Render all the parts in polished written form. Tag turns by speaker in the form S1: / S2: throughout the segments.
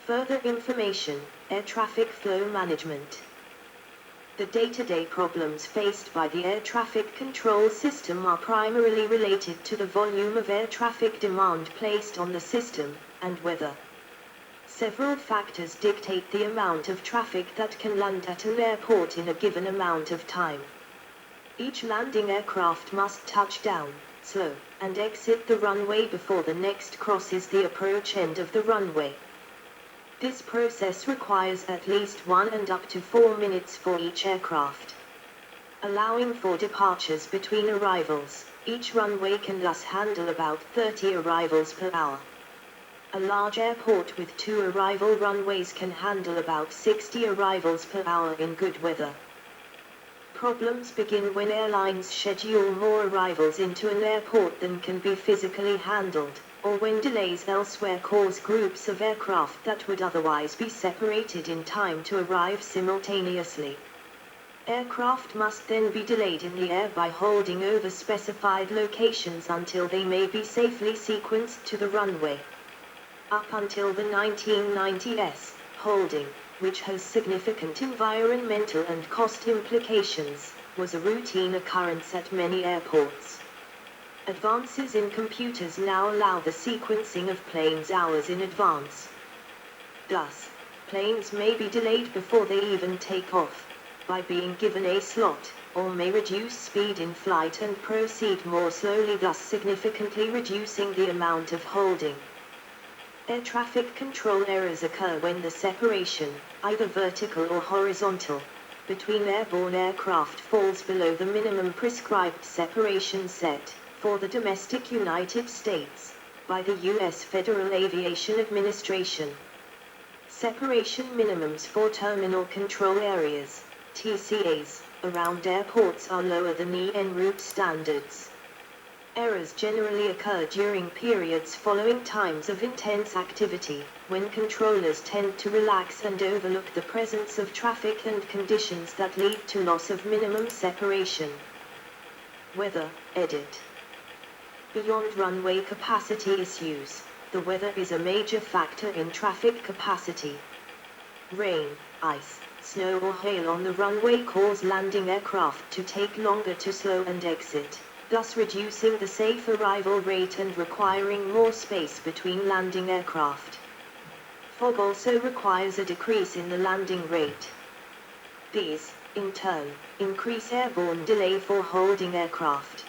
S1: Further information, air traffic flow management. The day-to-day problems faced by the air traffic control system are primarily related to the volume of air traffic demand placed on the system, and weather. Several factors dictate the amount of traffic that can land at an airport in a given amount of time. Each landing aircraft must touch down, slow, and exit the runway before the next crosses the approach end of the runway. This process requires at least 1 and up to 4 minutes for each aircraft. Allowing for departures between arrivals, each runway can thus handle about 30 arrivals per hour. A large airport with 2 arrival runways can handle about 60 arrivals per hour in good weather. Problems begin when airlines schedule more arrivals into an airport than can be physically handled, or when delays elsewhere cause groups of aircraft that would otherwise be separated in time to arrive simultaneously. Aircraft must then be delayed in the air by holding over specified locations until they may be safely sequenced to the runway. Up until the 1990s, holding, which has significant environmental and cost implications, was a routine occurrence at many airports. Advances in computers now allow the sequencing of planes hours in advance. Thus, planes may be delayed before they even take off, by being given a slot, or may reduce speed in flight and proceed more slowly, thus significantly reducing the amount of holding. Air traffic control errors occur when the separation, either vertical or horizontal, between airborne aircraft falls below the minimum prescribed separation set, for the domestic United States, by the U.S. Federal Aviation Administration. Separation minimums for terminal control areas, TCAs, around airports are lower than en route standards. Errors generally occur during periods following times of intense activity, when controllers tend to relax and overlook the presence of traffic and conditions that lead to loss of minimum separation. Weather, edit. Beyond runway capacity issues, the weather is a major factor in traffic capacity. Rain, ice, snow or hail on the runway cause landing aircraft to take longer to slow and exit, thus reducing the safe arrival rate and requiring more space between landing aircraft. Fog also requires a decrease in the landing rate. These, in turn, increase airborne delay for holding aircraft.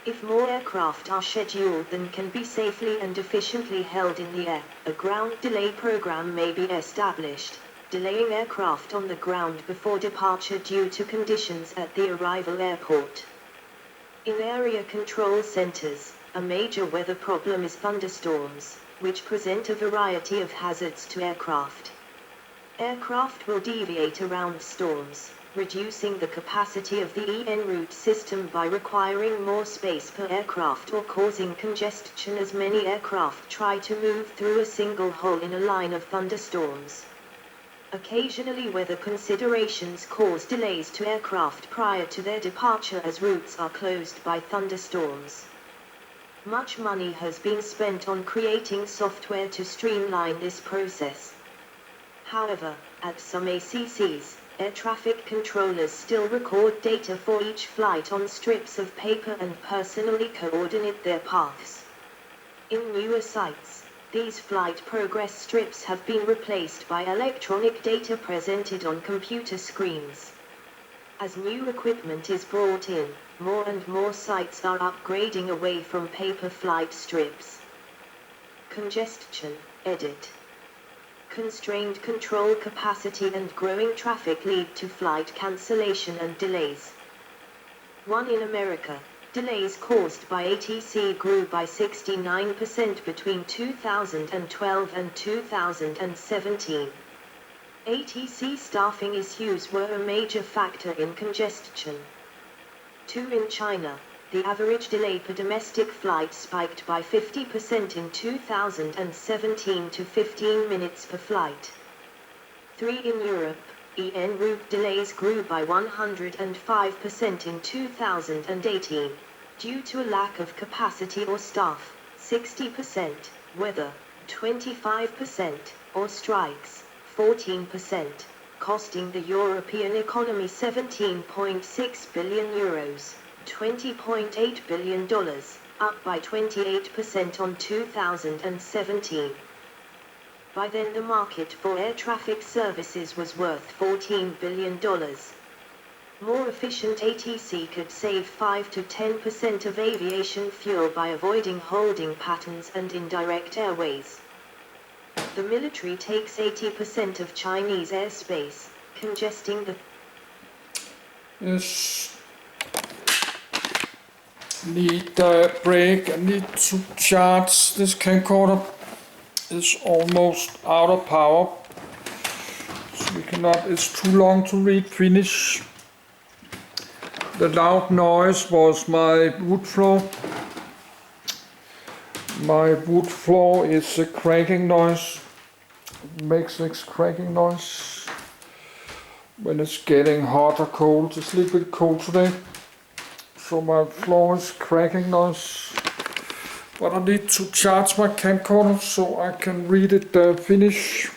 S1: If more aircraft are scheduled than can be safely and efficiently held in the air, a ground delay program may be established, delaying aircraft on the ground before departure due to conditions at the arrival airport. In area control centers, a major weather problem is thunderstorms, which present a variety of hazards to aircraft. Aircraft will deviate around storms, reducing the capacity of the en route system by requiring more space per aircraft or causing congestion as many aircraft try to move through a single hole in a line of thunderstorms. Occasionally weather considerations cause delays to aircraft prior to their departure as routes are closed by thunderstorms. Much money has been spent on creating software to streamline this process. However, at some ATCs, air traffic controllers still record data for each flight on strips of paper and personally coordinate their paths. In newer sites, these flight progress strips have been replaced by electronic data presented on computer screens. As new equipment is brought in, more and more sites are upgrading away from paper flight strips. Congestion, edit. Constrained control capacity and growing traffic lead to flight cancellation and delays. In America, delays caused by ATC grew by 69% between 2012 and 2017. ATC staffing issues were a major factor in congestion. In China, the average delay per domestic flight spiked by 50% in 2017 to 15 minutes per flight. In Europe, en route delays grew by 105% in 2018, due to a lack of capacity or staff, 60%, weather, 25%, or strikes, 14%, costing the European economy €17.6 billion, $20.8 billion, up by 28% on 2017. By then the market for air traffic services was worth $14 billion. More efficient ATC could save 5 to 10% of aviation fuel by avoiding holding patterns and indirect airways. The military takes 80% of Chinese airspace, congesting the...
S2: Yes. Need a break. I need to charge this camcorder. It's almost out of power. So we cannot, it's too long to read finish. The loud noise was my wood floor. My wood floor is a cracking noise. It makes this cracking noise when it's getting hot or cold. It's a little bit cold today, so my floor is cracking noise. But I need to charge my camcorder so I can read it finish.